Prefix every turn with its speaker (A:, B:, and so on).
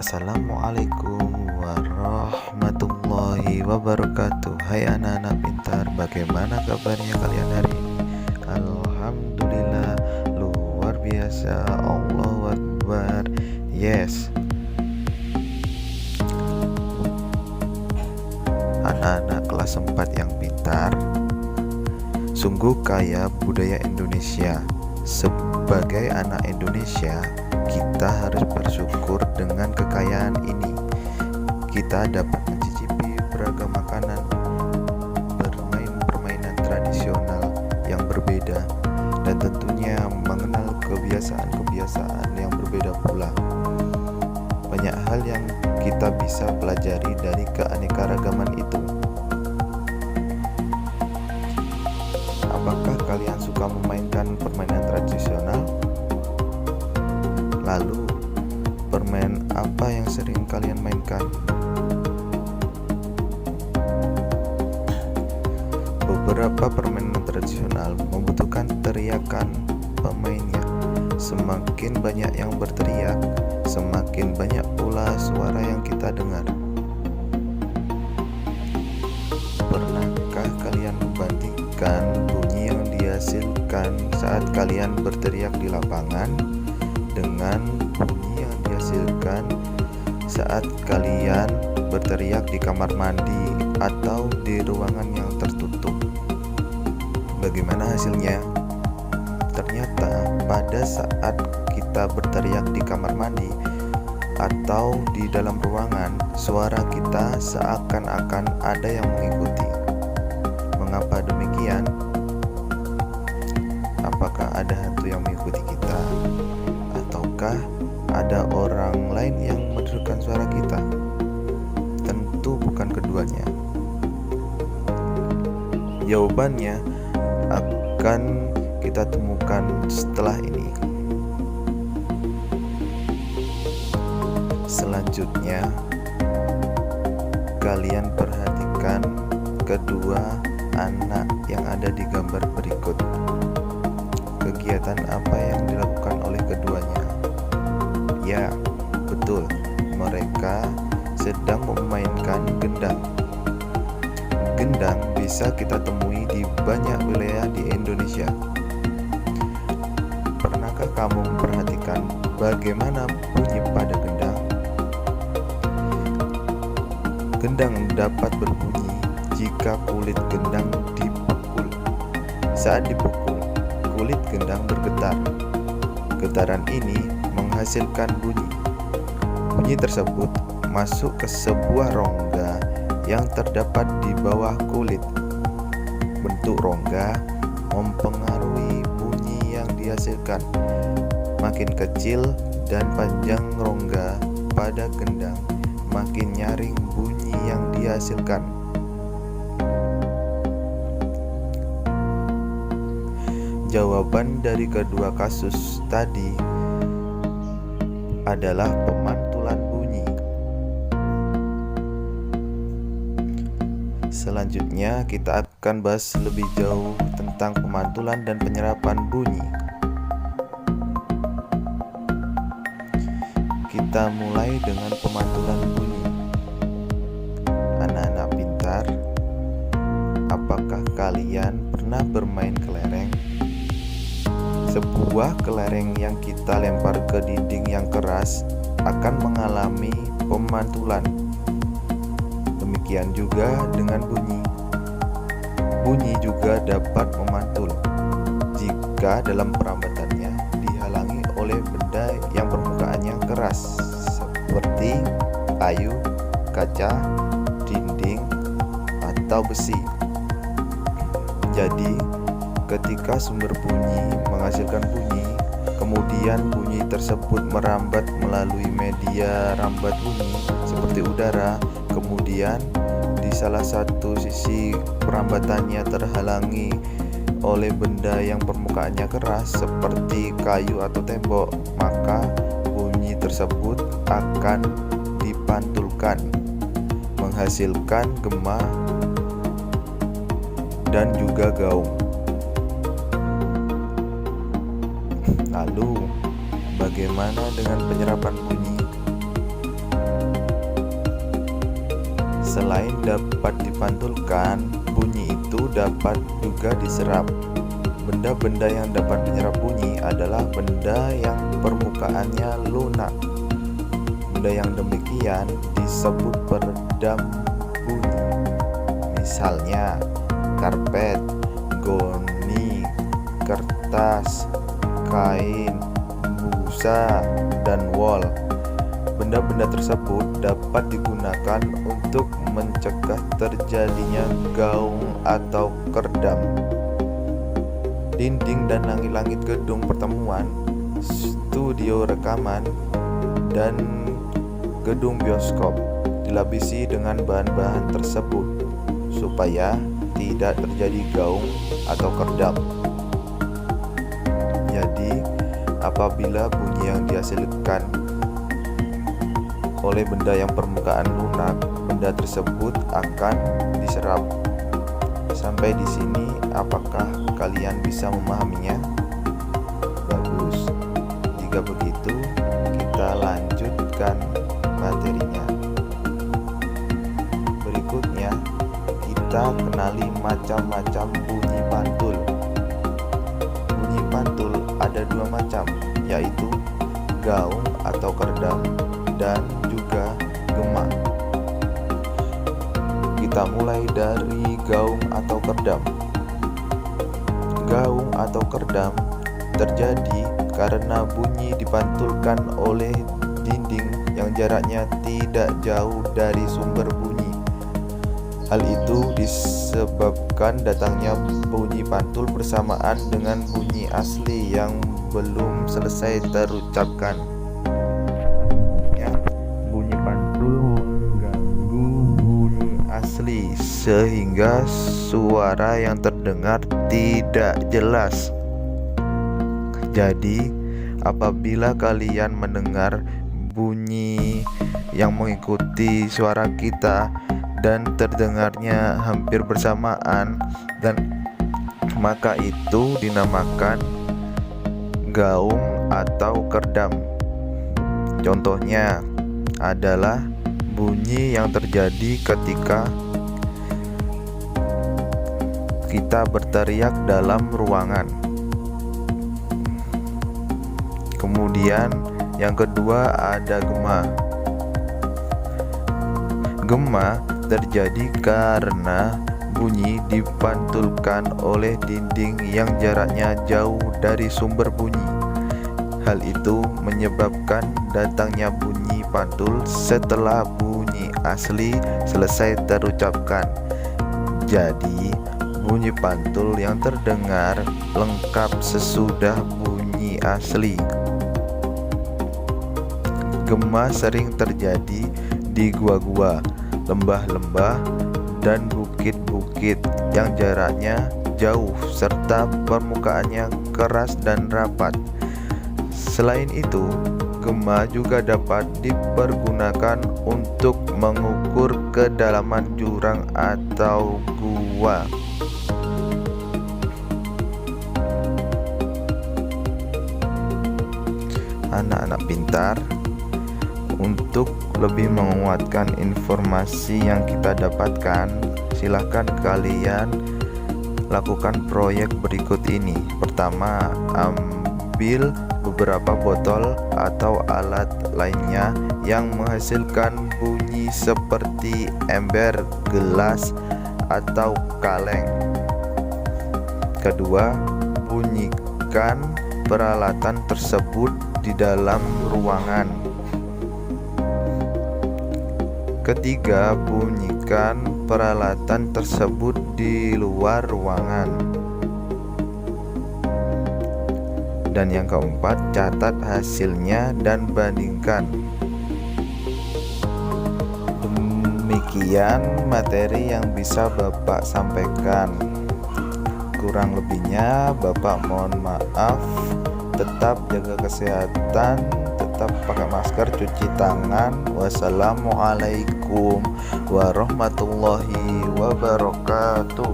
A: Assalamualaikum warahmatullahi wabarakatuh. Hai anak-anak pintar, bagaimana kabarnya kalian hari ini? Alhamdulillah, luar biasa. Allahu Akbar. Yes, anak-anak kelas 4 yang pintar, sungguh kaya budaya Indonesia. Sebagai anak Indonesia, kita harus bersyukur dengan kekayaan ini. Kita dapat mencicipi beragam makanan, bermain permainan tradisional yang berbeda, dan tentunya mengenal kebiasaan-kebiasaan yang berbeda pula. Banyak hal yang kita bisa pelajari dari keanekaragaman itu. Apakah kalian suka memainkan permainan tradisional? Lalu, permainan apa yang sering kalian mainkan? Beberapa permainan tradisional membutuhkan teriakan pemainnya. Semakin banyak yang berteriak, semakin banyak pula suara yang kita dengar. Pernahkah kalian membandingkan bunyi yang dihasilkan saat kalian berteriak di lapangan dengan bunyi yang dihasilkan saat kalian berteriak di kamar mandi atau di ruangan yang tertutup? Bagaimana hasilnya? Ternyata pada saat kita berteriak di kamar mandi atau di dalam ruangan, suara kita seakan-akan ada yang mengikuti. Mengapa demikian? Apakah ada hantu yang mengikuti kita? Ataukah ada orang lain yang menirukan suara kita? Tentu bukan keduanya. Jawabannya akan kita temukan setelah ini. Selanjutnya, kalian perhatikan kedua anak yang ada di gambar berikut. Kegiatan apa yang dilakukan oleh keduanya? Ya, betul, mereka sedang memainkan gendang. Gendang bisa kita temui di banyak wilayah di Indonesia. Pernahkah kamu memperhatikan bagaimana bunyi pada gendang? Gendang dapat berbunyi jika kulit gendang dipukul. Saat dipukul, kulit gendang bergetar. Getaran ini menghasilkan bunyi. Bunyi tersebut masuk ke sebuah rongga yang terdapat di bawah kulit. Bentuk rongga mempengaruhi bunyi yang dihasilkan. Makin kecil dan panjang rongga pada gendang, makin nyaring bunyi yang dihasilkan. Jawaban dari kedua kasus tadi adalah pemantulan bunyi. Selanjutnya kita akan bahas lebih jauh tentang pemantulan dan penyerapan bunyi. Kita mulai dengan pemantulan bunyi. Anak-anak pintar, apakah kalian pernah bermain kelereng? Sebuah kelereng yang kita lempar ke dinding yang keras akan mengalami pemantulan. Demikian juga dengan bunyi. Bunyi juga dapat memantul jika dalam perambatannya dihalangi oleh benda yang permukaannya keras, seperti kayu, kaca, dinding, atau besi. Jadi, ketika sumber bunyi menghasilkan bunyi, kemudian bunyi tersebut merambat melalui media rambat bunyi seperti udara, kemudian di salah satu sisi perambatannya terhalangi oleh benda yang permukaannya keras seperti kayu atau tembok, maka bunyi tersebut akan dipantulkan, menghasilkan gema dan juga gaung. Lalu, bagaimana dengan penyerapan bunyi? Selain dapat dipantulkan, bunyi itu dapat juga diserap. Benda-benda yang dapat menyerap bunyi adalah benda yang permukaannya lunak. Benda yang demikian disebut peredam bunyi. Misalnya, karpet, goni, kertas, kain, busa, dan wol. Benda-benda tersebut dapat digunakan untuk mencegah terjadinya gaung atau kerdam. Dinding dan langit-langit gedung pertemuan, studio rekaman, dan gedung bioskop dilapisi dengan bahan-bahan tersebut supaya tidak terjadi gaung atau kerdam. Jadi, apabila bunyi yang dihasilkan oleh benda yang permukaan lunak, benda tersebut akan diserap. Sampai di sini, apakah kalian bisa memahaminya? Bagus. Jika begitu, kita lanjutkan materinya. Berikutnya, kita kenali macam-macam bunyi pantul. Bunyi pantul ada dua macam, yaitu gaung atau kerdam dan juga gema. Kita mulai dari gaung atau kerdam. Gaung atau kerdam terjadi karena bunyi dipantulkan oleh dinding yang jaraknya tidak jauh dari sumber bunyi. Hal itu disebabkan datangnya bunyi pantul bersamaan dengan bunyi asli yang belum selesai terucapkan. Bunyi pantul mengganggu bunyi asli sehingga suara yang terdengar tidak jelas. Jadi, apabila kalian mendengar bunyi yang mengikuti suara kita dan terdengarnya hampir bersamaan, maka itu dinamakan gaung atau kerdam. Contohnya adalah bunyi yang terjadi ketika kita berteriak dalam ruangan. Kemudian yang kedua ada gema. Gema terjadi karena bunyi dipantulkan oleh dinding yang jaraknya jauh dari sumber bunyi. Hal itu menyebabkan datangnya bunyi pantul setelah bunyi asli selesai terucapkan. Jadi, bunyi pantul yang terdengar lengkap sesudah bunyi asli. Gema sering terjadi di gua-gua, lembah-lembah, dan bukit-bukit yang jaraknya jauh serta permukaannya keras dan rapat. Selain itu, gema juga dapat dipergunakan untuk mengukur kedalaman jurang atau gua. Anak-anak pintar, untuk lebih menguatkan informasi yang kita dapatkan, silahkan kalian lakukan proyek berikut ini. Pertama, ambil beberapa botol atau alat lainnya yang menghasilkan bunyi seperti ember, gelas, atau kaleng. Kedua, bunyikan peralatan tersebut di dalam ruangan. Ketiga, bunyikan peralatan tersebut di luar ruangan. Dan yang keempat, catat hasilnya dan bandingkan. Demikian materi yang bisa Bapak sampaikan. Kurang lebihnya Bapak mohon maaf. Tetap jaga kesehatan, tetap pakai masker, cuci tangan. Wassalamualaikum warahmatullahi wabarakatuh.